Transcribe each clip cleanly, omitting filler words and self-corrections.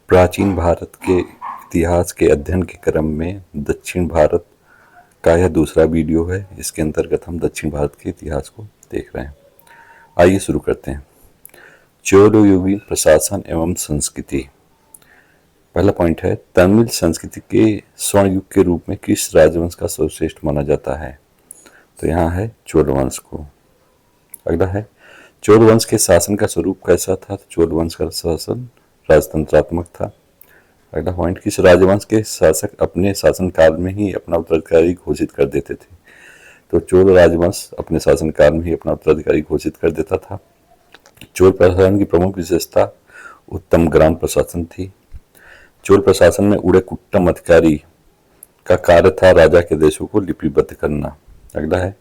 प्राचीन भारत के इतिहास के अध्ययन के क्रम में दक्षिण भारत का यह दूसरा वीडियो है। इसके अंतर्गत हम दक्षिण भारत के इतिहास को देख रहे हैं। आइए शुरू करते हैं। चोलयुगीन प्रशासन एवं संस्कृति। पहला पॉइंट है, तमिल संस्कृति के स्वर्ण युग के रूप में किस राजवंश का सर्वश्रेष्ठ माना जाता है? तो यहाँ है चोल वंश को। अगला है, चोल वंश के शासन का स्वरूप कैसा था? तो चोल वंश का शासन राजतंत्रात्मक था। अगला पॉइंट, किस राजवंश के शासक अपने शासनकाल में ही अपना उत्तराधिकारी घोषित कर देते थे? तो चोल राजवंश अपने शासनकाल में ही अपना उत्तराधिकारी घोषित कर देता था। चोल प्रशासन की प्रमुख विशेषता उत्तम ग्राम प्रशासन थी। चोल प्रशासन में उड़े कुट्टम अधिकारी का कार्य था राजा के देशों को लिपिबद्ध करना। अगला है,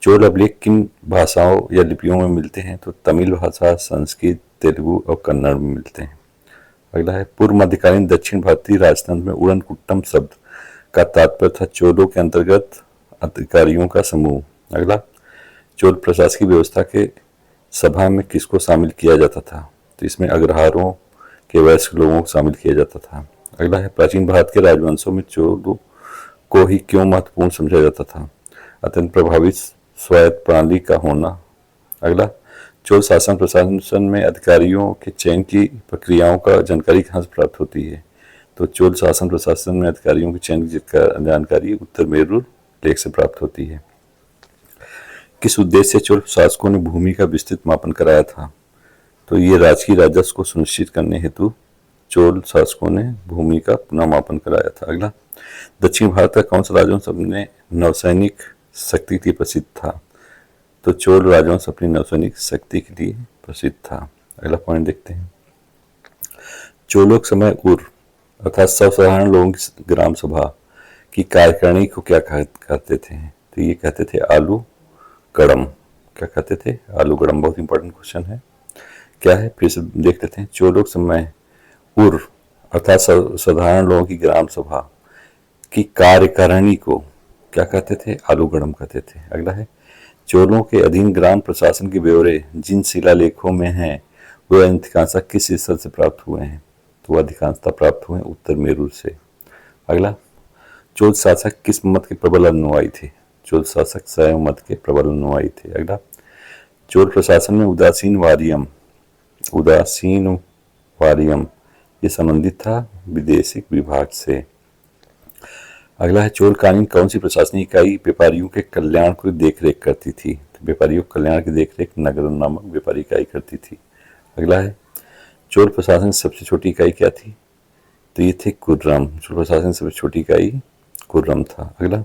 चोल अभिलेख किन भाषाओं या लिपियों में मिलते हैं? तो तमिल भाषा, संस्कृत, तेलुगु और कन्नड़ में मिलते हैं। अगला है, पूर्व मध्यकालीन दक्षिण भारतीय राजतंत्र में उड़न कुट्टम शब्द का तात्पर्य था चोलों के अंतर्गत अधिकारियों का समूह। अगला, चोल प्रशासकीय व्यवस्था के सभा में किसको शामिल किया जाता था? तो इसमें अग्रहारों के वयस्क लोगों को शामिल किया जाता था। अगला है, प्राचीन भारत के राजवंशों में चोलों को ही क्यों महत्वपूर्ण समझा जाता था? अत्यंत प्रभावित स्वायत्त प्रणाली का होना। अगला, चोल शासन प्रशासन में अधिकारियों के चयन की प्रक्रियाओं का जानकारी कहाँ से प्राप्त होती है? तो चोल शासन प्रशासन में अधिकारियों के चयन की जानकारी उत्तर मेरू लेख से प्राप्त होती है। किस उद्देश्य से चोल शासकों ने भूमि का विस्तृत मापन कराया था? तो ये राजकीय राजस्व को सुनिश्चित करने हेतु चोल शासकों ने भूमि का पुनः मापन कराया था। अगला, दक्षिण भारत का कौन सा राजवंश अपने नौसैनिक शक्ति के लिए प्रसिद्ध था? तो चोल राजवंश अपनी नौसैनिक शक्ति के लिए प्रसिद्ध था। अगला पॉइंट देखते हैं, चोलों के समय उर अर्थात सर्वसाधारण लोगों की ग्राम सभा की कार्यकारिणी को क्या कहते थे? तो ये कहते थे आलू गड़म। क्या कहते थे? आलू गड़म। बहुत इंपॉर्टेंट क्वेश्चन है। क्या है, फिर से देख लेते हैं। चोलों के समय उर अर्थात साधारण लोगों की ग्राम सभा की कार्यकारिणी को क्या कहते थे? आलू गड़म कहते थे। अगला है, चोलों के अधीन ग्राम प्रशासन के ब्यौरे जिन शिलालेखों में हैं वे अधिकांशतः किस स्थल से प्राप्त हुए हैं? तो अधिकांशतः प्राप्त हुए उत्तर मेरू से। अगला, चोल शासक किस मत के प्रबल अनुयायी थे? चोल शासक शैव मत के प्रबल अनुयायी थे। अगला, चोल प्रशासन में उदासीन वारियम ये संबंधित था विदेशिक विभाग से। अगला है, चोलकालीन कौन सी प्रशासनिक इकाई व्यापारियों के कल्याण को देखरेख करती थी? तो व्यापारियों के कल्याण की देखरेख नगर नामक व्यापारी इकाई करती थी। अगला है, चोल प्रशासन की सबसे छोटी इकाई क्या थी? तो ये थे कुर्रम। चोल प्रशासन की सबसे छोटी इकाई कुर्रम था। अगला,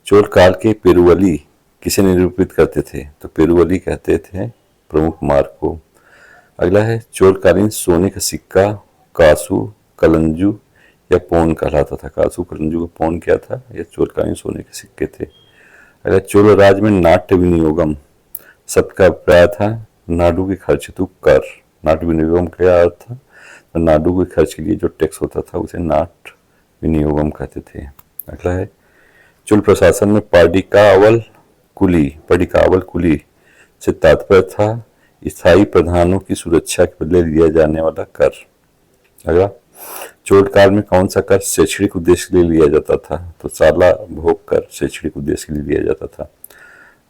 चोल काल के पेरुवली किसे निरूपित करते थे? तो पेरुवली कहते थे प्रमुख मार्ग को। अगला है, चोलकालीन सोने का सिक्का कासू कलंजू या पौन कहलाता था। कासू कलंजू का पौन क्या था? यह चोलकालीन सोने के सिक्के थे। अगला, चोल राज में नाट्य विनियोगम शब्द का अभिप्राय था नाडु के खर्च हेतु कर। नाट्य विनियोगम क्या अर्थ था? तो नाडु के खर्च के लिए जो टैक्स होता था उसे नाट्य विनियोगम कहते थे। अगला है, चोल प्रशासन में पडिक्कावल कुली से तात्पर्य था स्थायी प्रधानों की सुरक्षा के बदले लिया जाने वाला कर। अगला, चोल काल में कौन सा कर शैक्षणिक उद्देश्य के लिए लिया जाता था? तो साला भोग कर शैक्षणिक उद्देश्य के लिए लिया जाता था।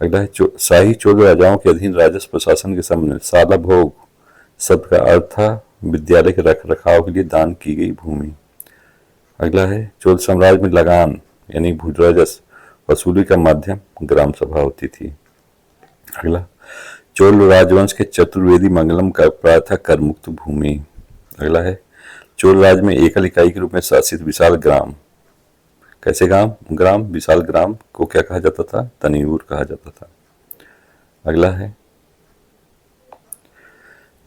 अगला है, शाही चोल राजाओं के अधीन राजस्व प्रशासन के संबंध में साला भोग शब्द का अर्थ था विद्यालय के रख रखाव के लिए दान की गई भूमि। अगला है, चोल साम्राज्य में लगान यानी भूराजस्व वसूली का माध्यम ग्राम सभा होती थी। अगला, चोल राजवंश के चतुर्वेदी मंगलम का अभिप्राय था कर मुक्त भूमि। अगला है, चोल राज में एकल इकाई के रूप में शासित विशाल ग्राम कैसे ग्राम विशाल ग्राम को क्या कहा जाता था? तनियूर कहा जाता था। अगला है,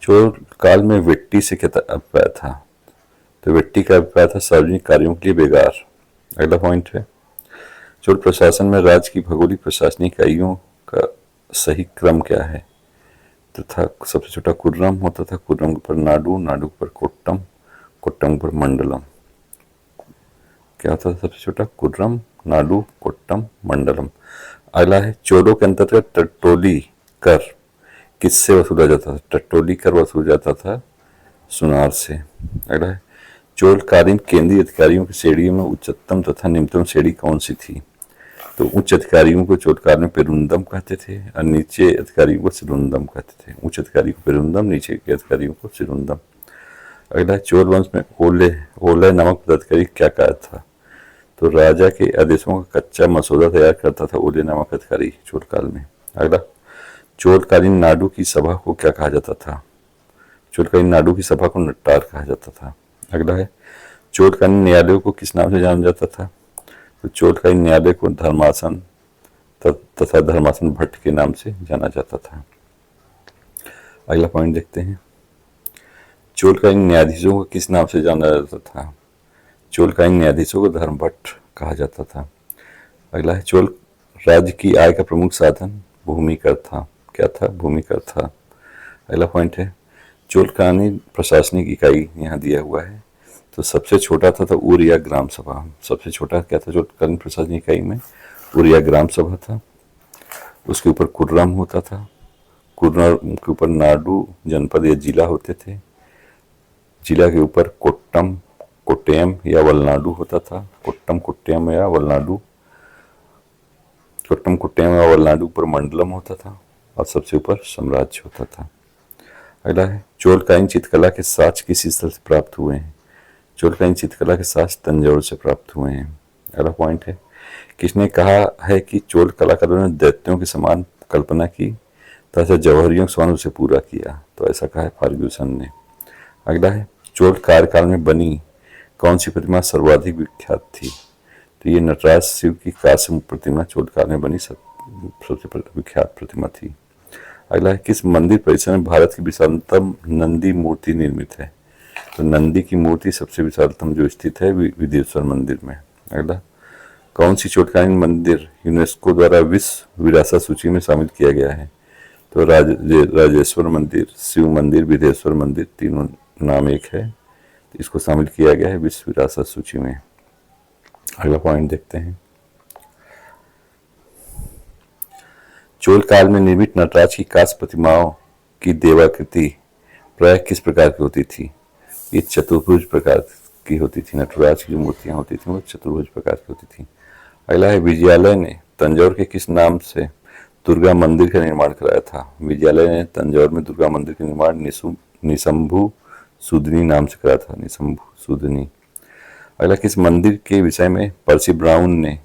चोल काल में वेट्टी से क्या अभिप्राय था? तो वेट्टी का अभिप्राय था सार्वजनिक कार्यों के लिए बेगार। अगला पॉइंट है, चोल प्रशासन में राज्य की भौगोलिक प्रशासनिक इकाइयों का सही क्रम क्या है? तो था सबसे छोटा कुर्रम होता था, कुर्रम के ऊपर नाडु, नाडु के ऊपर कोट्टम, कोट्टम के ऊपर मंडलम। क्या होता था सबसे छोटा? कुर्रम, नाडु, कोट्टम, मंडलम। अगला है, चोलों के अंतर्गत टट्टोली कर किससे वसूला जाता था? टट्टोली कर वसूला जाता था सुनार से। अगला है, चोलकालीन केंद्रीय अधिकारियों की श्रेणियों में उच्चतम तथा निम्नतम श्रेणी कौन सी थी? तो उच्च अधिकारियों को चोलकाल में पेरुंदम कहते थे और नीचे अधिकारियों को सिरुंदम कहते थे। उच्च अधिकारी को पेरुंदम, नीचे के अधिकारियों को सिरुंदम। अगला, चोल वंश में ओलय नामक पदाधिकारी क्या कार्य था? तो राजा के आदेशों का कच्चा मसौदा तैयार करता था ओलय नामक अधिकारी चोलकाल में। अगला, चोलकालीन नाडु की सभा को क्या कहा जाता था? चोलकालीन नाडु की सभा को नट्टार कहा जाता था। अगला है, चोलकालीन न्यायालयों को किस नाम से जाना जाता था? तो चोलकालीन न्यायालय को धर्मासन तथा धर्मासन भट्ट के नाम से जाना जाता था। अगला पॉइंट देखते हैं, चोलकालीन न्यायाधीशों को किस नाम से जाना जाता था? चोलकालीन न्यायाधीशों को धर्म भट्ट कहा जाता था। अगला है, चोल राज्य की आय का प्रमुख साधन भूमि कर था। क्या था? भूमि कर था। अगला पॉइंट है, चोलकालीन प्रशासनिक इकाई यहाँ दिया हुआ है, तो सबसे छोटा था उरिया ग्राम सभा। सबसे छोटा क्या था चोलकालीन प्रशासनिक इकाई में? उरिया ग्राम सभा था। उसके ऊपर कुर्रम होता था। कुर्रम के ऊपर नाडु जनपद या जिला होते थे। जिला के ऊपर कोट्टम, कोट्टयम या वलनाडु होता था। कोट्टम, कोट्टयम या वलनाडु। कोट्टम, कोट्टयम या वलनाडु पर मंडलम होता था और सबसे ऊपर साम्राज्य होता था। अगला है, चोलकालीन चित्रकला के साक्ष्य किस स्थल से प्राप्त हुए हैं? चोलकालीन चित्रकला के साक्ष्य तंजौर से प्राप्त हुए हैं। अगला पॉइंट है, किसने कहा है कि चोल कलाकारों ने दैत्यों की समान कल्पना की तथा जौहरियों के समान उसे पूरा किया? तो ऐसा कहा है फर्ग्यूसन ने। अगला है, चोल कार्यकाल में बनी कौन सी प्रतिमा सर्वाधिक विख्यात थी? तो ये नटराज शिव की कांस्य प्रतिमा चोल काल में बनी सबसे विख्यात प्रतिमा थी। अगला है, किस मंदिर परिसर में भारत की विशालतम नंदी मूर्ति निर्मित है? तो नंदी की मूर्ति सबसे विशालतम जो स्थित है विदेश्वर मंदिर में। अगला, कौन सी चोलकालीन मंदिर यूनेस्को द्वारा विश्व विरासत सूची में शामिल किया गया है? तो राजेश्वर मंदिर, शिव मंदिर, विदेश्वर मंदिर, तीनों नाम एक है, इसको शामिल किया गया है विश्व विरासत सूची में। अगला पॉइंट देखते हैं, चोल काल में निर्मित नटराज की कांस्य प्रतिमाओं की देवाकृति प्राय किस प्रकार की होती थी? ये चतुर्भुज प्रकार की होती थी। नटराज की जो मूर्तियां होती थी वो चतुर्भुज प्रकार की होती थी। अगला है, विजयालय ने तंजौर के किस नाम से दुर्गा मंदिर का निर्माण कराया था? विजयालय ने तंजौर में दुर्गा मंदिर का निर्माण निशंभु सूदनी नाम से कराया था। निशंभु सूदनी। अगला, किस मंदिर के विषय में पर्सी ब्राउन ने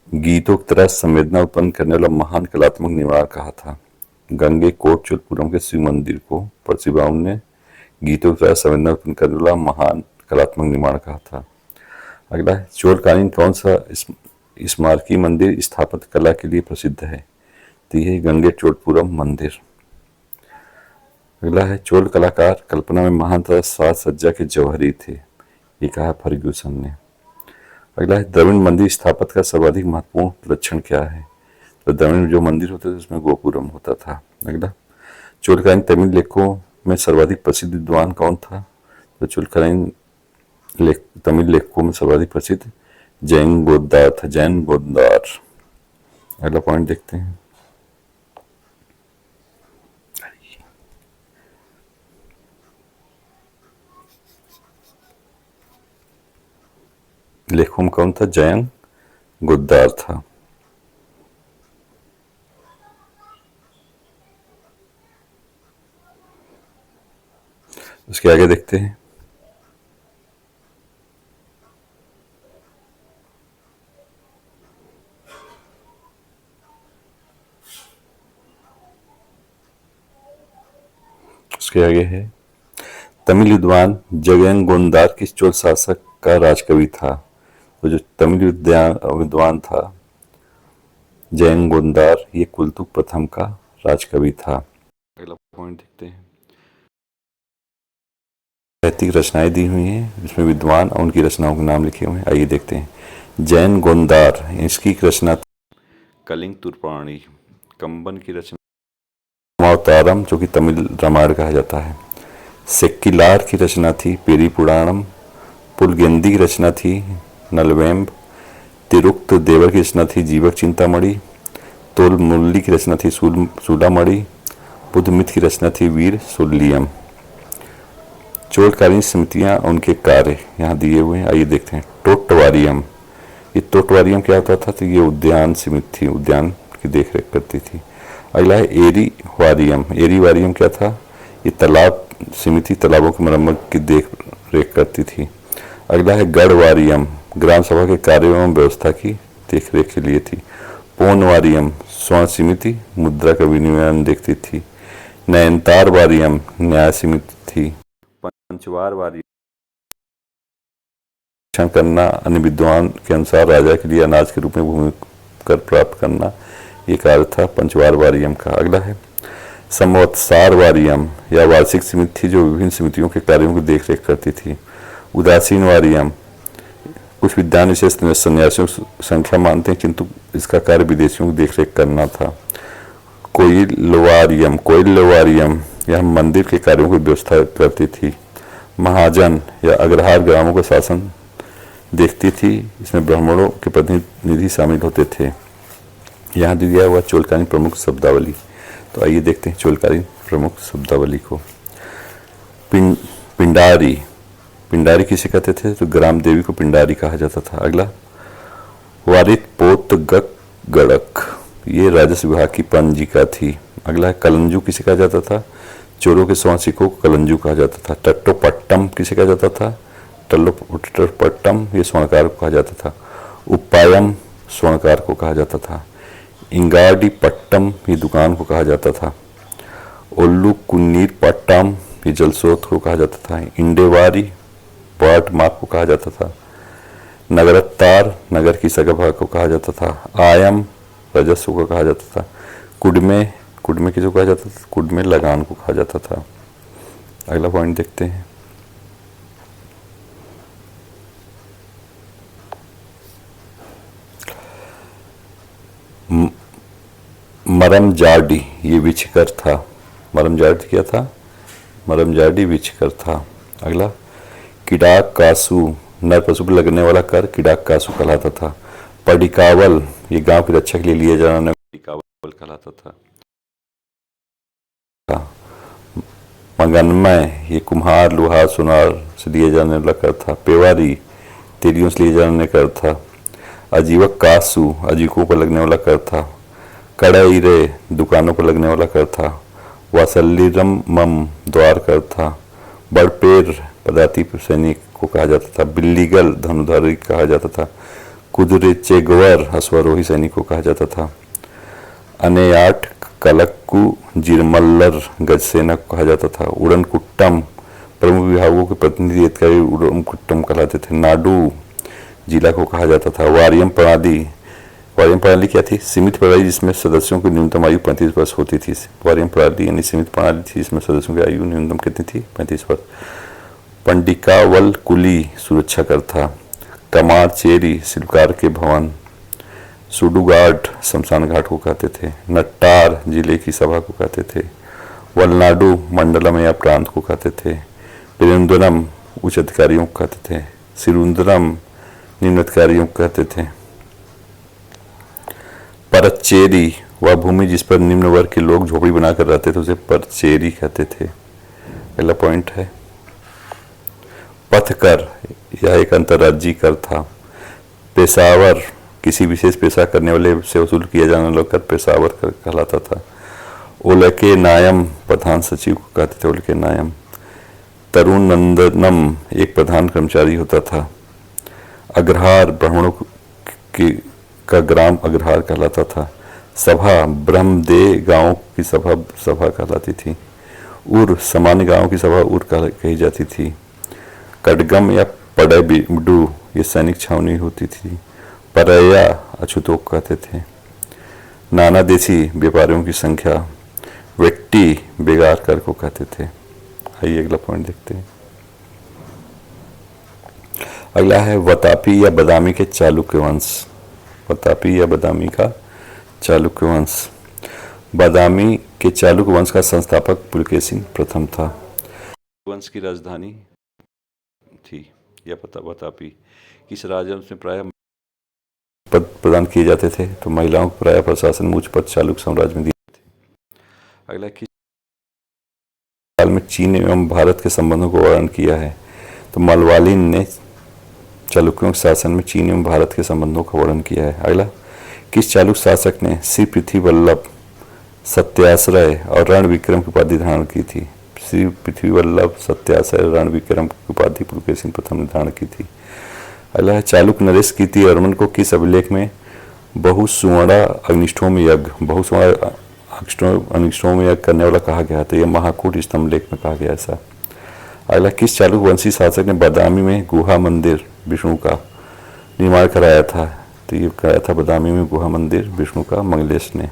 गीतों की तरह संवेदना उत्पन्न करने वाला महान कलात्मक निर्माण कहा था? गंगे कोट चोलपुरम के शिव मंदिर को पर्सी ब्राउन ने गीतों की तरह संवेदना उत्पन्न करने वाला महान कलात्मक निर्माण कहा था। अगला है, चोलकालीन कौन सा स्मारकीय मंदिर स्थापत्य कला के लिए प्रसिद्ध है? तो यह गंगे चोलपुरम मंदिर। अगला है, चोल कलाकार कल्पना में महान तथा साज सज्जा के जौहरी थे, ये कहा फर्ग्यूसन ने। अगला है, द्रविड़ मंदिर स्थापत्य का सर्वाधिक महत्वपूर्ण लक्षण क्या है? तो द्रविड़ जो मंदिर होते थे उसमें गोपुरम होता था। अगला, चोलकालीन तमिल लेखों में सर्वाधिक प्रसिद्ध विद्वान कौन था? तो चोलकालीन तमिल लेखकों में सर्वाधिक प्रसिद्ध जैन गोददार था। जैन गोददार। अगला पॉइंट देखते हैं, लेखों में कौन था? जैन गोददार था। उसके आगे देखते हैं, उसके आगे है, तमिल विद्वान जगन किस चोल शासक का राजकवि था? तो जो तमिल विद्वान था जैन गोंदार, ये कुलतुक प्रथम का राजकवि था। अगला पॉइंट देखते हैं, साहित्यिक रचनाएं दी हुई हैं जिसमें विद्वान और उनकी रचनाओं के नाम लिखे हुए हैं। आइए देखते हैं, जैन गोंदार, इसकी रचना कलिंग तुर्पाणी। कंबन की रचना रामावतारम, जो कि तमिल रामायण कहा जाता है। सेक्किलार की रचना थी पेरी पुराणम। पुलगेंदी की रचना थी नलवेम्ब। तिरुक्त देवर की रचना थी जीवक चिंतामणि। तोलमुल्ली की रचना थी सूलामणि। बुद्धमित की रचना थी वीर सुल्लियम। चोलकालीन समितियां, उनके कार्य यहाँ दिए हुए हैं, आइए देखते हैं। टोटवारियम, ये टोटवारियम क्या होता था? तो ये उद्यान समिति थी, उद्यान की देख रेख करती थी। अगला है एरीवारियम। एरीवारियम क्या था? ये तालाब समिति तालाबों की मरम्मत की देख रेख करती थी। अगला है गढ़वारियम, ग्राम सभा के कार्यों एवं व्यवस्था की देख रेख के लिए थी। पौनवारियम, स्वर्ण समिति मुद्रा का विनिमय देखती थी। नयनतारवारियम, न्याय समिति थी। पंचवारवारियम करना, अन्य विद्वान के अनुसार राजा के लिए अनाज के रूप में भूमि कर प्राप्त करना, ये कार्य था पंचवारवारियम का। अगला है संवत्सरवारियम, या वार्षिक समिति थी जो विभिन्न समितियों के कार्यों की देखरेख करती थी। उदासीनवारियम, कुछ विद्वान इसे सन्यासियों की संख्या मानते हैं, किंतु इसका कार्य विदेशियों की देखरेख करना था। कोइलवारियम, यह मंदिर के कार्यों की व्यवस्था करती थी। महाजन या अग्रहार ग्रामों का शासन देखती थी, इसमें ब्राह्मणों के प्रतिनिधि शामिल होते थे। यहाँ दिया हुआ चोलकालीन प्रमुख शब्दावली, तो आइए देखते हैं चोलकालीन प्रमुख शब्दावली को। पिंडारी, पिंडारी किसे कहते थे? तो ग्राम देवी को पिंडारी कहा जाता था। अगला वारित पोत गड़क, ये राजस्व विभाग की पंजिका थी। अगला कलंजू किसे कहा जाता था? चोरों के स्वर्ण सिक्कों को कलंजू कहा जाता था। टट्टोपट्टम किसे कहा जाता था? टट्टोपट्टम, ये स्वर्णकार को कहा जाता था। उपायम स्वर्णकार को कहा जाता था। इंगाडी पट्टम, ये दुकान को कहा जाता था। ओल्लू कुन्नीर पट्टम, ये जल स्रोत को कहा जाता था। इंडेवारी पाट मार्ग को कहा जाता था। नगरत्तार, नगर की सभा को कहा जाता था। आयम राजस्व को कहा जाता था। कुडमे, कुडमे किसको कहा जाता था? कुडमे लगान को कहा जाता था। अगला पॉइंट देखते हैं। मरमजाडी, ये विचकर था। मरमजाडी क्या था? मरमजाडी विचकर था। अगला किडाक कासू, नर पशु पर लगने वाला कर किडाक कासू कहलाता था। पडिकावल, ये गांव की रक्षा के लिए लिया जाने वाला पडिकावल कहलाता था। मगनमय, ये कुम्हार लोहार सोनार से लिए जाने वाला कर था। पेवारी, तेलियों से लिए जाने कर था। अजीवक कासू, अजीवकों पर लगने वाला कर था। कड़ाईरे, दुकानों पर लगने वाला कर था। वासल्लीरमम, द्वार कर था। बड़पेर, पदाती सैनिक को कहा जाता था। बिल्लीगल, धनुधारी कहा जाता था। कुदरे चेगवर, अश्वारोही सैनिक को कहा जाता था। अनेयाट कलक्कू जिरमल्लर, गजसेना को कहा जाता था। उड़न कुट्टम, प्रमुख विभागों के प्रतिनिधि अधिकारी उड़न कुट्टम कहलाते थे। नाडू जिला को कहा जाता था। वारियम प्रणाली, वारियम प्रणाली क्या थी? सीमित प्रणाली जिसमें सदस्यों की न्यूनतम आयु 35 वर्ष होती थी। वारियम प्रणाली यानी सीमित प्रणाली थी जिसमें सदस्यों की आयु न्यूनतम कितनी थी? 35 वर्ष। पंडिकावल कुली, सुरक्षा कर था। कमारचेरी, शिल्पकार के भवन। सुडुगाट, शमशान घाट को कहते थे। नट्टार, जिले की सभा को कहते थे। वलनाडु, मंडलम या प्रांत को कहते थे। पेरुंदरम, उच्च अधिकारियों को कहते थे। सिरुंदरम, निम्न अधिकारियों को कहते थे। परचेरी, वह भूमि जिस पर निम्न वर्ग के लोग झोपड़ी बनाकर रहते थे उसे परचेरी कहते थे। पहला पॉइंट है। पथकर, यह एक अंतर्राज्यीय कर था। पेशावर, किसी विशेष पेशा करने वाले से वसूल किया जाने वाला कर पेशावर कर कहलाता था। ओलके नायम, प्रधान सचिव को कहते थे ओलके नायम। तरुण नंदनम, एक प्रधान कर्मचारी होता था। अग्रहार, ब्राह्मणों का ग्राम अग्रहार कहलाता था। सभा, ब्रह्मदे गांव की सभा कहलाती थी। उर, सामान्य गांव की सभा उर कही जाती थी। कटगम या पड़ेबिडू, ये सैनिक छावनी होती थी। परया, अछूतों कहते थे। नाना देशी, व्यापारियों की संख्या। वेट्टी, बेगार कर को कहते थे। आइए अगला पॉइंट देखते हैं। अगला है वतापी या बदामी के चालुक्य वंश। वतापी या बदामी का चालुक्य वंश। बदामी के चालुक्य वंश का संस्थापक पुलकेशिन प्रथम था। वंश की राजधानी थी या वतापी। किस राजवंश में प्रायः पद प्रदान किए जाते थे? तो महिलाओं को प्रायः प्रशासन में उच्च पद चालुक्य साम्राज्य में दिए थे। अगला काल में चीन एवं भारत के संबंधों को वर्णन किया है। तो मलवालिन ने चालुक्यों के शासन में चीन एवं भारत के संबंधों का वर्णन किया है। अगला, किस चालुक्य शासक ने श्री पृथ्वी वल्लभ, सत्याश्रय और रण विक्रम की उपाधि धारण की थी? श्री पृथ्वी वल्लभ, सत्याश्रय, रण विक्रम की उपाधि पुलकेशिन प्रथम ने धारण की थी। अगला, चालुक्य नरेश कीर्तिवर्मन को किस अभिलेख में बहुसुवर्णा अग्निष्ठोम यज्ञ, बहुसुवर्णा अग्निष्ठोम यज्ञ करने वाला कहा गया? तो यह महाकूट स्तंभ लेख में कहा गया ऐसा। अगला, किस चालुक्य वंशी शासक ने बादामी में गुहा मंदिर विष्णु का निर्माण कराया था? तो ये कराया था बादामी में गुहा मंदिर विष्णु का मंगलेश ने।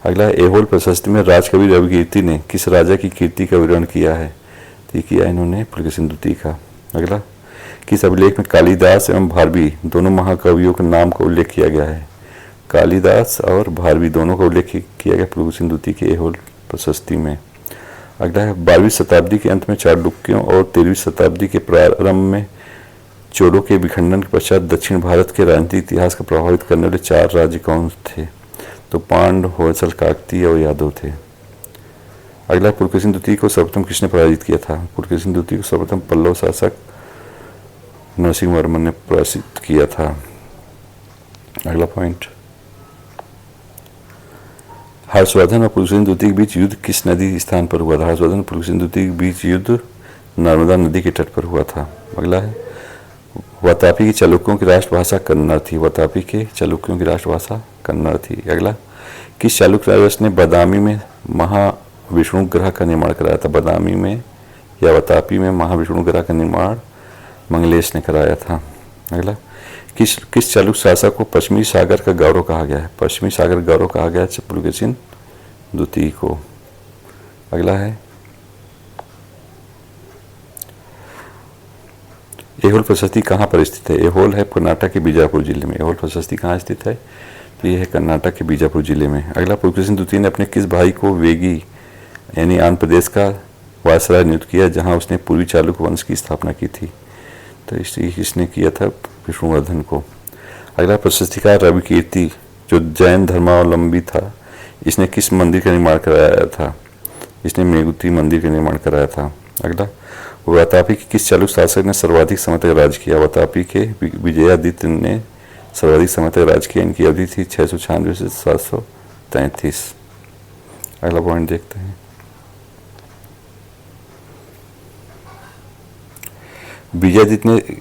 अगला, ऐहोल प्रशस्ति में राजकवि रविकीर्ति ने किस राजा की कीर्ति का विवरण किया है? तो ये किया इन्होंने पुलकेशिन द्वितीय का। अगला, किस अभिलेख में कालिदास एवं भारवी दोनों महाकवियों के नाम का उल्लेख किया गया है? कालिदास और भारवी दोनों का उल्लेख किया गया पुलकेशिन द्वितीय के ऐहोल प्रशस्ति में। अगला है, 12वीं शताब्दी के अंत में चालुक्यों और 13वीं शताब्दी के प्रारंभ में चोलों के विखंडन के पश्चात दक्षिण भारत के राजनीतिक इतिहास को प्रभावित करने वाले 4 राज्य कौन थे? तो पांड्य, होयसल, काकतीय और यादव थे। अगला, पुलकेशिन द्वितीय को सर्वप्रथम किसने पराजित किया था? पुलकेशिन द्वितीय को सर्वप्रथम पल्लव शासक नरसिंह वर्मन ने पराजित किया था। अगला पॉइंट, हर्षवर्धन और पुलकेशिन द्वितीय के बीच युद्ध किस नदी स्थान पर हुआ था? हर्षवर्धन और पुलकेशिन द्वितीय के बीच युद्ध नर्मदा नदी के तट पर हुआ था। अगला है, वातापी की चालुक्यों की राष्ट्रभाषा कन्नड़ थी। वातापी के चालुक्यों की राष्ट्रभाषा कन्नड़ थी। अगला, किस चालुक्य राजा ने बादामी में महाविष्णु ग्रह का निर्माण कराया था? बादामी में या वातापी में महाविष्णु ग्रह का निर्माण मंगलेश ने कराया था। अगला, किस चालुक्य शासक को पश्चिमी सागर का गौरव कहा गया है? पश्चिमी सागर गौरव कहा गया है पुलकेशिन द्वितीय को। अगला है, ऐहोल प्रशस्ति कहाँ पर स्थित है? ऐहोल है कर्नाटक के बीजापुर जिले में। ऐहोल प्रशस्ति कहाँ स्थित है? तो यह है कर्नाटक के बीजापुर जिले में। अगला, पुलकेशिन द्वितीय ने अपने किस भाई को वेगी यानी आंध्र प्रदेश का वायसराय नियुक्त किया जहां उसने पूर्वी चालुक्य वंश की स्थापना की थी? तो इसने किया था विष्णुवर्धन को। अगला, प्रशस्तिकार रविकीर्ति जो जैन धर्मावलंबी था, इसने किस मंदिर का निर्माण कराया था? इसने मेघुती मंदिर का निर्माण कराया था। अगला, वातापी के किस चालुक्य शासक ने सर्वाधिक समय तक राज किया? वातापी के विजयादित्य ने सर्वाधिक समय तक राज किया। इनकी अवधि थी 696 से 733। अगला पॉइंट देखते हैं, विजयादित्य ने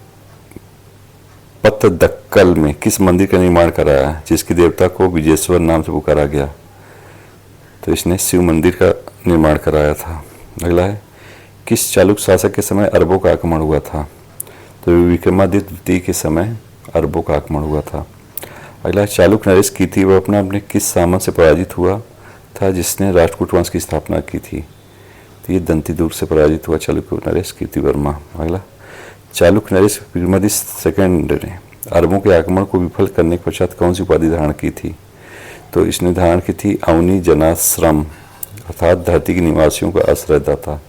पत्तदक्कल में किस मंदिर का निर्माण कराया जिसके देवता को विजेश्वर नाम से पुकारा गया? तो इसने शिव मंदिर का निर्माण कराया था। अगला है, किस चालुक्य शासक के समय अरबों का आक्रमण हुआ था? तो विक्रमादित्य द्वितीय के समय अरबों का आक्रमण हुआ था। अगला, चालुक्य नरेश कीर्तिवर्मन अपने किस सामंत से पराजित हुआ था जिसने राष्ट्रकूट वंश की स्थापना की थी? तो ये दंतीदुर्ग से पराजित हुआ चालुक्य नरेश कीर्तिवर्मा। अगला, चालुक्य नरेश विक्रमादित्य सेकंड ने अरबों के आक्रमण को विफल करने के पश्चात कौन सी उपाधि धारण की थी? तो इसने धारण की थी अवनी जनाश्रम, अर्थात धरती के निवासियों का आश्रयदाता।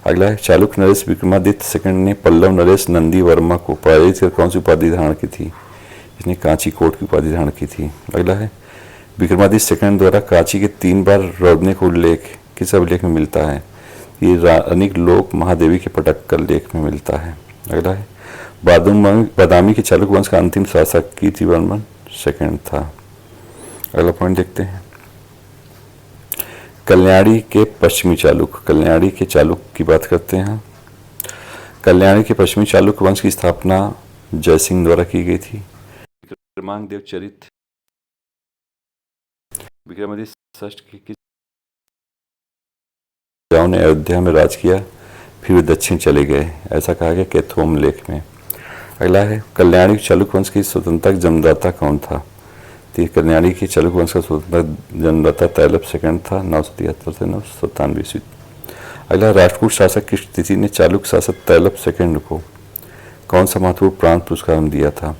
अगला है, चालुक्य नरेश विक्रमादित्य सेकंड ने पल्लव नरेश नंदी वर्मा को पराजित कर कौन सी उपाधि धारण की थी? इसने कांची कोट की उपाधि धारण की थी। अगला है, विक्रमादित्य सेकंड द्वारा कांची के 3 बार रोधने का उल्लेख किस अभिलेख में मिलता है? ये रानिक लोक महादेवी के पटक्कल लेख में मिलता है। अगला है, बादामी के चालुक्य वंश का अंतिम शासक कीर्तिवर्मन सेकंड था। अगला पॉइंट देखते हैं, कल्याणी के पश्चिमी चालुक्य। कल्याणी के चालुक्य की बात करते हैं। कल्याणी के पश्चिमी चालुक्य वंश की स्थापना जयसिंह द्वारा की गई थी। विक्रमांक देव चरित विक्रमादित्य षष्ठ के किस राजाओं ने अयोध्या में राज किया फिर वे दक्षिण चले गए? ऐसा कहा गया कैथोम लेख में। अगला है, कल्याणी चालुक्य वंश की स्वतंत्रता जन्मदाता कौन था? कल्याणी के चालुक्य वंश का स्वतंत्रता जन्मदाता तैलप सेकंड था 973 से 997 ईस्वी। अगला, राष्ट्रकूट शासक की तिथि ने चालुक्य शासक तैलप सेकंड को कौन सा महत्वपूर्ण प्रांत पुरस्कार दिया था?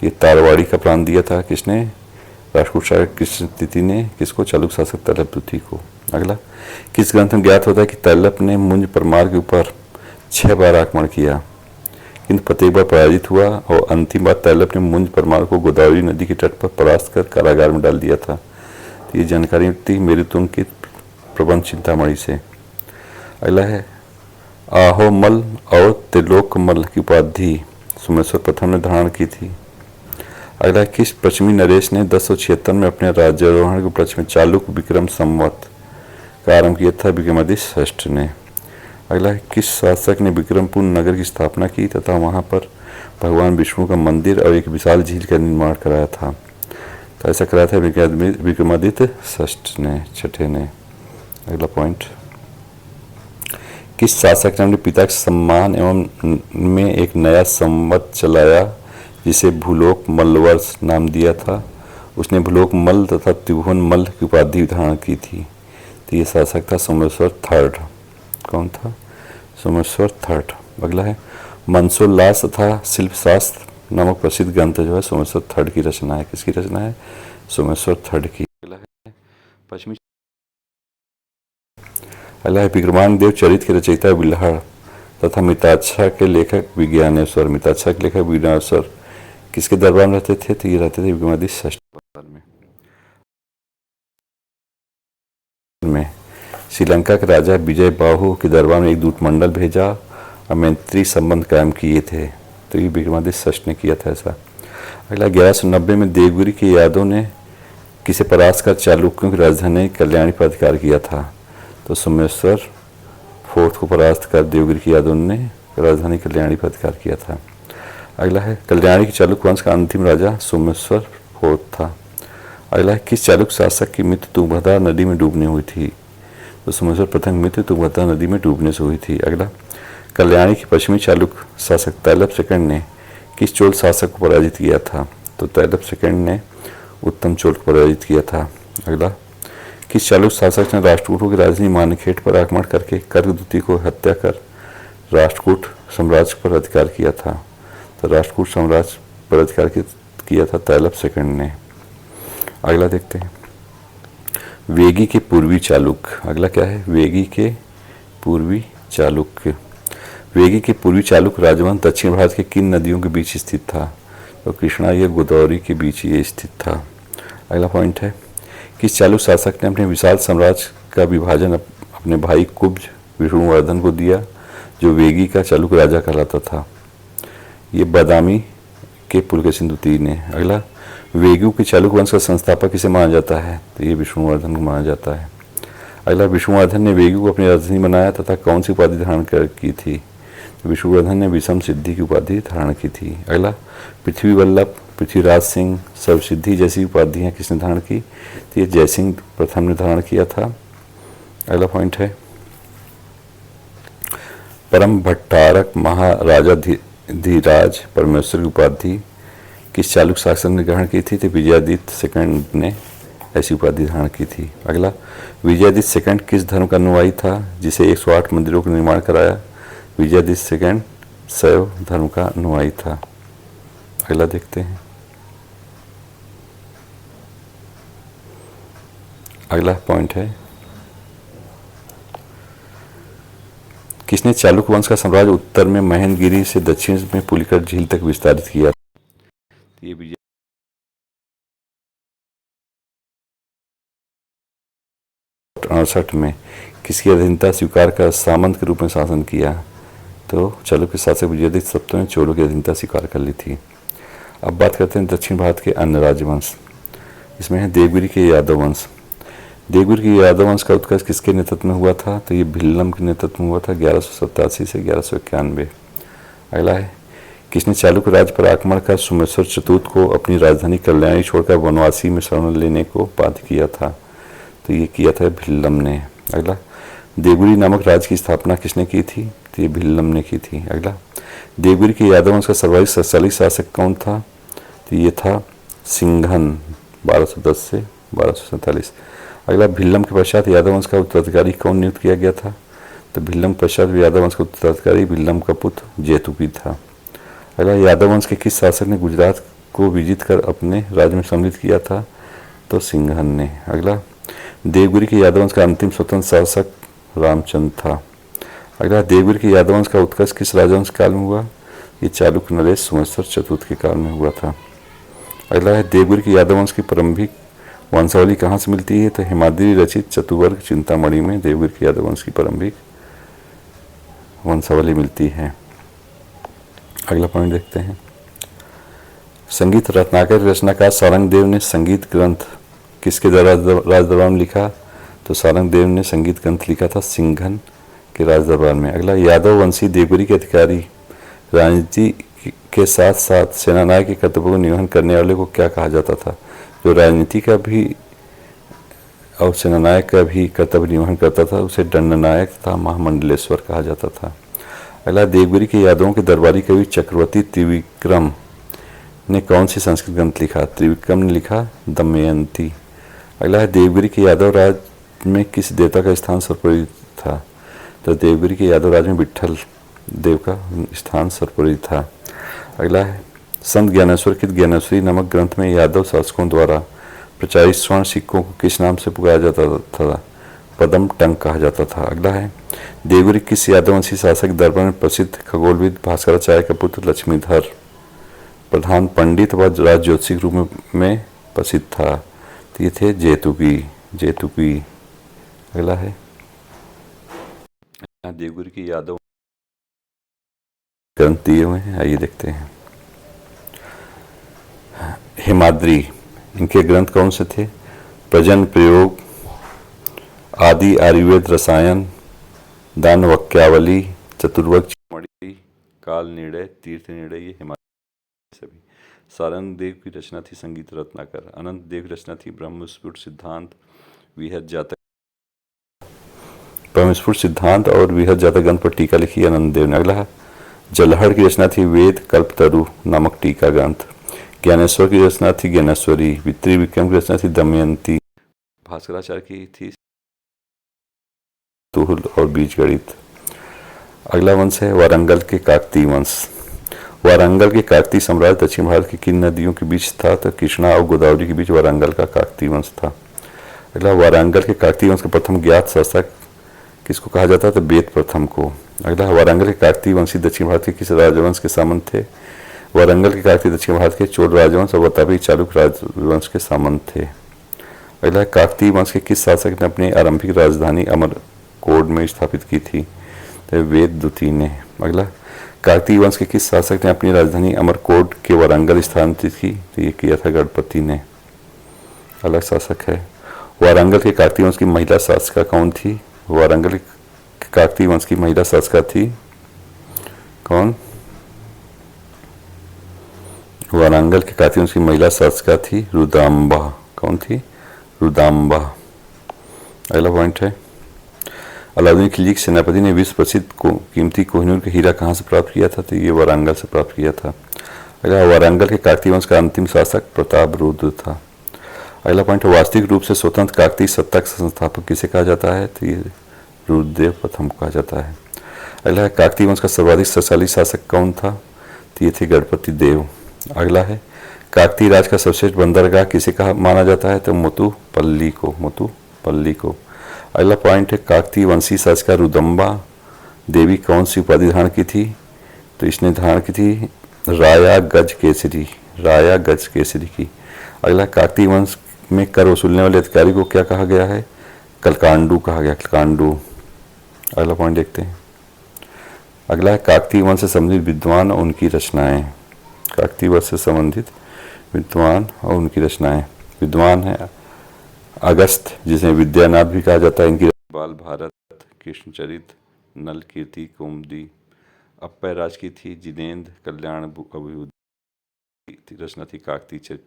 ये तारवाड़ी का प्रांत दिया था किसने? राष्ट्रकूट शासक की तिथि ने किसको? चालुक्य शासक तैलप द्वितीय को। अगला, किस ग्रंथ में ज्ञात होता है कि तैलप ने मुंज परमार के ऊपर 6 बार आक्रमण किया किंतु प्रत्येक बार पराजित हुआ और अंतिम बार तैलप ने मुंज परमार को गोदावरी नदी के तट पर परास्त कर कारागार में डाल दिया था? तो ये जानकारी थी मेरुतुंग की प्रबंध चिंतामणि से। अगला है आहोमल और त्रिलोकमल की उपाधि सोमेश्वर प्रथम ने धारण की थी। अगला किस पश्चिमी नरेश ने 1076 में अपने राज्यारोहण के उपलक्ष्य में चालुक्य विक्रम संवत का आरंभ किया था? विक्रमादित्य षष्ठ ने। अगला है किस शासक ने विक्रमपुर नगर की स्थापना की तथा वहां पर भगवान विष्णु का मंदिर और एक विशाल झील का निर्माण कराया था? तो ऐसा कराया था विक्रमादित्य षष्ठ ने, छठे ने। अगला पॉइंट, किस शासक ने अपने पिता के सम्मान एवं में एक नया संवत चलाया जिसे भूलोक मल्लवर्ष नाम दिया था? उसने भूलोक मल्ल तथा त्रिभुवन मल्ल की उपाधि धारण की थी। तो ये शासक था सोमेश्वर थर्ड। कौन था? सोमेश्वर थर्ड। अगला है मनसोल्लास तथा शिल्पशास्त्र नामक प्रसिद्ध ग्रंथ जो है सोमेश्वर थर्ड की रचना है। किसकी रचना है? सोमेश्वर थर्ड की। अगला है पश्चिमी। अगला है विक्रमांगदेव चरित के रचयिता बिल्हड़ तथा मिताक्षा के लेखक विज्ञानेश्वर। मिताक्षा के लेखक विज्ञानेश्वर किसके दरबार में रहते थे? तो ये रहते थे विक्रमादित्य षष्ठ दरबार में। श्रीलंका के राजा विजय बाहु के दरबार में एक दूत मंडल भेजा और मैत्री संबंध कायम किए थे। तो ये विक्रमादित्य षष्ठ ने किया था ऐसा। अगला 1190 में देवगिरी के यादव ने किसे परास्त कर चालुक्यों की राजधानी कल्याणी पर अधिकार किया था? तो सोमेश्वर फोर्थ को परास्त कर देवगिरी के यादव ने राजधानी कल्याणी पर अधिकार किया था। अगला है कल्याणी के चालुक्य वंश का अंतिम राजा सोमेश्वर फोर्थ था। अगला है किस चालुक्य शासक की मृत्यु तुंगभद्रा नदी में डूबने हुई थी? तो सोमेश्वर प्रथम की मृत्यु तुंगभद्रा नदी में डूबने से हुई थी। अगला कल्याणी के पश्चिमी चालुक्य शासक तैलप सेकंड ने किस चोल शासक को पराजित किया था? तो तैलप सेकंड ने उत्तम चोल को पराजित किया था। अगला किस चालुक्य शासक ने राष्ट्रकूटों की राजधानी मानखेड़ पर आक्रमण करके कर्कद्युति को हत्या कर राष्ट्रकूट साम्राज्य पर अधिकार किया था? तो राष्ट्रकूट साम्राज्य पर अधिकार किया था तैलप सेकंड ने। अगला देखते हैं वेगी के पूर्वी चालुक्य। अगला क्या है? वेगी के पूर्वी चालुक्य। वेगी के पूर्वी चालुक्य राजवंश दक्षिण भारत के किन नदियों के बीच स्थित था? तो कृष्णा या गोदावरी के बीच ये स्थित था। अगला पॉइंट है किस चालुक्य शासक ने अपने विशाल साम्राज्य का विभाजन अपने भाई कुब्ज विष्णुवर्धन को दिया जो वेगी का चालुक्य राजा कहलाता था? ये बादामी के पुलकेशिन द्वितीय ने। अगला वेगु के चालुक्य वंश का संस्थापक किसे माना जाता है? तो ये विष्णुवर्धन को माना जाता है। अगला विष्णुवर्धन ने वेगु को अपनी राजधानी बनाया तथा कौन सी उपाधि धारण की थी? तो विष्णुवर्धन ने विषम सिद्धि की उपाधि धारण की थी। अगला पृथ्वी वल्लभ, पृथ्वीराज सिंह, सर्वसिद्धि जैसी उपाधियां किसने धारण की? तो ये जयसिंह प्रथम ने धारण किया था। अगला पॉइंट है परम भट्टारक महाराजा धीराज परमेश्वर की उपाधि किस चालुक्य शासक ने ग्रहण की थी? तो विजयादित्य सेकंड ने ऐसी उपाधि धारण की थी। अगला विजयादित्य सेकंड किस धर्म का अनुयायी था जिसे 108 मंदिरों का निर्माण कराया? विजयादित्य सेकंड शैव धर्म का अनुयायी था। अगला देखते हैं अगला पॉइंट है किसने चालुक्य वंश का साम्राज्य उत्तर में महेंद्रगिरी से दक्षिण में पुलिकट झील तक विस्तारित किया? ये विजय 68 में किसकी अधीनता स्वीकार कर सामंत के रूप में शासन किया? तो चालुक्य शासक विजयादित्य सप्तम ने चोलों की अधीनता स्वीकार कर ली थी। अब बात करते हैं दक्षिण भारत के अन्य राजवंश। इसमें है देवगिरी के यादव वंश। देवगिरी के यादव वंश का उत्कर्ष किसके नेतृत्व में हुआ था? तो ये भिल्लम के नेतृत्व में हुआ था 1187 से 1191। अगला है किसने चालुक्य राज्य पर आक्रमण कर सोमेश्वर चतुर्थ को अपनी राजधानी कल्याणी छोड़कर वनवासी में शरण लेने को बाध्य किया था? तो ये किया था भिल्लम ने। अगला देवगिरी नामक राज्य की स्थापना किसने की थी? तो ये भिल्लम ने की थी। अगला देवगिरी के यादव वंश का सर्वाधिक शक्तिशाली शासक कौन था? तो ये था सिंघन 1210 से 1247। अगला भिल्लम के पश्चात यादव वंश का उत्तराधिकारी कौन नियुक्त किया गया था? तो भिल्लम के पश्चात यादव वंश का उत्तराधिकारी भिल्लम का पुत्र जेतुकी था। अगला यादव वंश के किस शासक ने गुजरात को विजित कर अपने राज्य में सम्मिलित किया था? तो सिंघन ने। अगला देवगिरी के यादव वंश का अंतिम स्वतंत्र शासक रामचंद्र था। अगला देवगिरी के यादव वंश का उत्कर्ष किस राजवंश काल में हुआ? ये चालुक्य नरेश सोमेश्वर चतुर्थ के काल में हुआ था। अगला है देवगिरी के यादव वंश की प्रारंभिक वंशावली कहाँ से मिलती है? तो हेमाद्री रचित चतुर्वर्ग चिंतामणि में देवगिरी के यादव वंश की प्रारंभिक वंशावली मिलती है। अगला पॉइंट देखते हैं। संगीत रत्नाकर रचनाकार सारंगदेव ने संगीत ग्रंथ किसके राज दरबार में लिखा? तो सारंगदेव ने संगीत ग्रंथ लिखा था सिंघन के राज दरबार में। अगला, यादव वंशी देवगिरी के अधिकारी राजनीति के साथ साथ सेनानायक के कर्तव्यों को निर्वहन करने वाले को क्या कहा जाता था? जो राजनीति का भी और सेनानायक का भी कर्तव्य निर्वहन करता था उसे दंडनायक तथा महामंडलेश्वर कहा जाता था। अगला, देवगिरी के यादवों के दरबारी कवि चक्रवर्ती त्रिविक्रम ने कौन सी संस्कृत ग्रंथ लिखा? त्रिविक्रम ने लिखा दमयंती। अगला है, देवगिरी के यादव राज में किस देवता का स्थान सर्वोपरि था? तो देवगिरी के यादव राज में विट्ठल देव का स्थान सर्वोपरि था। अगला है, संत ज्ञानेश्वर के ज्ञानेश्वरी नामक ग्रंथ में यादव शासकों द्वारा प्रचारित स्वर्ण सिक्कों को किस नाम से पुकारा जाता था? पदम टंक कहा जाता था। अगला है, देवगिरी किस यादववंशी शासक दरबार में प्रसिद्ध खगोलविद भास्कराचार्य का पुत्र लक्ष्मीधर प्रधान पंडित व राज ज्योतिषी के रूप में प्रसिद्ध था? तो ये थे जेतुकी। अगला है, देवगिरी के यादव ग्रंथ दिए हुए हैं, आइए देखते हैं। हेमाद्री, इनके ग्रंथ कौन से थे? प्रजन प्रयोग, आदि आयुर्वेद रसायन, दान वाक्यावली, चतुर्वक मणि, काल निर्णय, तीर्थ निर्णय, ये हेमाद्री सभी। सारंगदेव की रचना थी संगीत रत्नाकर। अनंत देव की रचना थी ब्रह्मस्फुट सिद्धांत, विहत जातक। ब्रह्मस्फुट सिद्धांत और विहत जातक ग्रंथ पर टीका लिखी अनंत देव ने। अगला, जलहड़ की रचना थी वेद कल्पतरु नामक टीका ग्रंथ। ज्ञानेश्वर की रचना थी ज्ञानेश्वरी। त्रिविक्रम की रचना थी दमयंती। भास्कराचार्य की थी तुहुल और बीज गणित। अगला वंश है वारंगल के काकतीय वंश। वारंगल के काकतीय साम्राज्य दक्षिण भारत की किन नदियों के बीच था? तो कृष्णा और गोदावरी के बीच वारंगल का काकतीय वंश था। अगला, वारंगल के काकतीय वंश का प्रथम ज्ञात शासक किसको कहा जाता है? तो वेद प्रथम को। अगला, वारंगल के काकतीय वंशी दक्षिण भारत के किस राजवंश के सामंत थे? वारंगल के काकतीय दक्षिण भारत के चोल राजवंश और वातापी चालुक्य राजवंश के सामंत थे। अगला, काकतीय वंश के किस शासक ने अपनी आरंभिक राजधानी अमरकोट में स्थापित की थी? तो वेददूती ने। अगला, काकतीय वंश के किस शासक ने अपनी राजधानी अमरकोट के वारंगल स्थानांतरित की? तो ये किया था गणपति ने। अलग शासक है। वारंगल के काकतीय वंश की महिला शासिका कौन थी? वारंगल के काकतीय वंश की महिला शासिका थी कौन? वारंगल के काकतीय वंश की महिला शासिका थी रुदाम्बा। कौन थी? रुदाम्बा। अगला पॉइंट है, अलाउद्दीन खिलजी के सेनापति ने विश्व प्रसिद्ध कीमती कोहिनूर का हीरा कहाँ से प्राप्त किया था? तो ये वारंगल से प्राप्त किया था। अगला, वारंगल के काकतीय वंश का अंतिम शासक प्रतापरुद्र था। अगला पॉइंट, वास्तविक रूप से स्वतंत्र काकतीय सत्ता का संस्थापक किसे कहा जाता है? तो ये रुद्रदेव प्रथम कहा जाता है। अगला, काकतीय वंश का सर्वाधिक शक्तिशाली शासक कौन था? तो ये थे गणपति देव। अगला है, काकतीय राज का सर्वश्रेष्ठ बंदरगाह किसे कहा माना जाता है? तो मोतुपल्ली को। अगला पॉइंट है, काकतीय वंशी शासिका रुदम्बा देवी कौन सी उपाधि धारण की थी? तो इसने धारण की थी राया गज केसरी की। अगला, काकतीय वंश में कर वसूलने वाले अधिकारी को क्या कहा गया है? कलकांडू कहा गया, कलकांडू। अगला पॉइंट देखते हैं। अगला है, काकतीय वंश से संबंधित विद्वान और उनकी रचनाएं। काकतीय वंश से संबंधित विद्वान और उनकी रचनाएं। विद्वान है अगस्त, जिसे विद्यानाथ भी कहा जाता है। इनकी बाल भारत, कृष्णचरित, नल कीर्ति, कौमुदी। अप्पय राज की थी जिनेन्द्र कल्याण अभिवृद्धि रचना थी काकतीय चरित।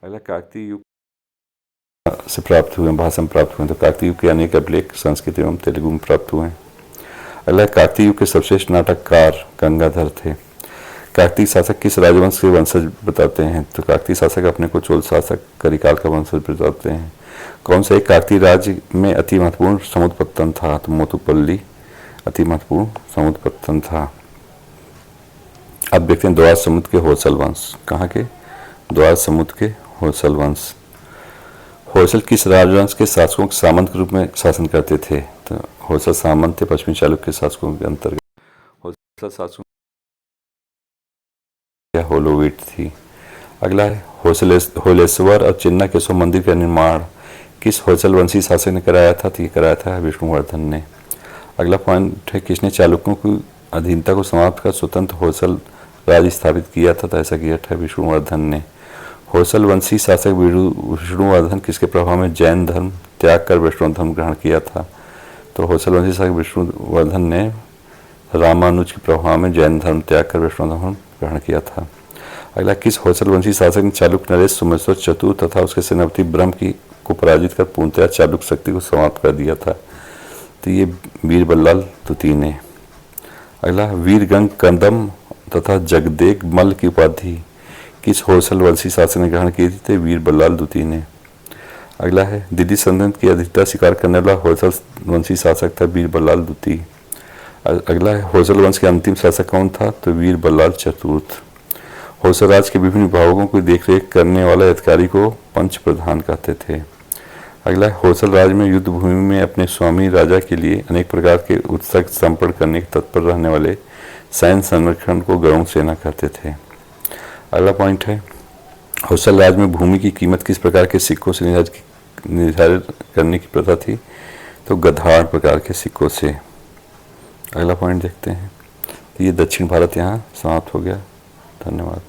अगला, काकतीय युग से प्राप्त हुए भाषण प्राप्त हुए। तो काकतीय युग के अनेक अभिलेख संस्कृत एवं तेलुगु में प्राप्त हुए हैं। अगला, काकतीय युग के सर्वश्रेष्ठ नाटककार गंगाधर थे। काकतीय शासक किस राजवंश के वंशज बताते हैं? तो काकतीय शासक अपने को चोल शासक करिकाल का वंशज बताते हैं। कौन सा एक काकतीय राज्य में अति महत्वपूर्ण समुद्र पत्तन था? तो मोतुपल्ली अति महत्वपूर्ण समुद्र पत्तन था। अब देखते हैं द्वार समुद्र के होयसल वंश। कहाँ के? द्वार समुद्र के होयसल वंश। होयसल किस राजवंश के शासकों के सामंत के रूप में शासन करते थे? तो होयसल सामंत थे पश्चिमी चालुक्य के शासकों के अंतर्गत। होयसल शासकों होलोवीट थी। अगला है, होलेश्वर और चिन्ना केशव मंदिर का निर्माण किस होयसल वंशी शासक ने कराया था? तो ये कराया था विष्णुवर्धन ने। अगला पॉइंट है, किसने चालुक्यों की अधीनता को समाप्त कर स्वतंत्र होयसल राज्य स्थापित किया था? तो ऐसा किया था विष्णुवर्धन ने। होयसल वंशी शासक विष्णुवर्धन किसके प्रभाव में जैन धर्म त्याग कर वैष्णव धर्म ग्रहण किया था? तो होयसल वंशी शासक विष्णुवर्धन ने रामानुज के प्रभाव में जैन धर्म त्याग कर वैष्णव धर्म ग्रहण किया था। अगला, किस होयसल वंशी शासक ने चालुक्य नरेश सोमेश्वर चतुर तथा उसके सेनापति ब्रह्म को पराजित कर पूर्णतया चालुक्य शक्ति को समाप्त कर दिया था? तो ये बीरबल्लाल द्वितीय ने। अगला, वीरगंग कंदम तथा जगदेक मल्ल की उपाधि किस होयसल वंशी शासक ने ग्रहण की थी? तो वीरबल्लाल द्वितीय ने। अगला है, दिल्ली सल्तनत की अधिकता स्वीकार करने वाला होयसल वंशी शासक था बीरबल्लाल द्वितीय। अगला है, होयसल वंश के अंतिम शासक कौन था? तो वीरबल्लाल चतुर्थ। होयसल राज के विभिन्न विभागों की देखरेख करने वाले अधिकारी को पंच प्रधान कहते थे। अगला, होयसल राज में युद्ध भूमि में अपने स्वामी राजा के लिए अनेक प्रकार के उत्सव समर्पण करने के तत्पर रहने वाले सैन्य संरक्षण को गौड़ सेना कहते थे। अगला पॉइंट है, होयसल राज में भूमि की कीमत किस प्रकार के सिक्कों से निर्धारित करने की प्रथा थी? तो गधाड़ प्रकार के सिक्कों से। अगला पॉइंट देखते हैं। तो ये दक्षिण भारत यहाँ समाप्त हो गया। धन्यवाद।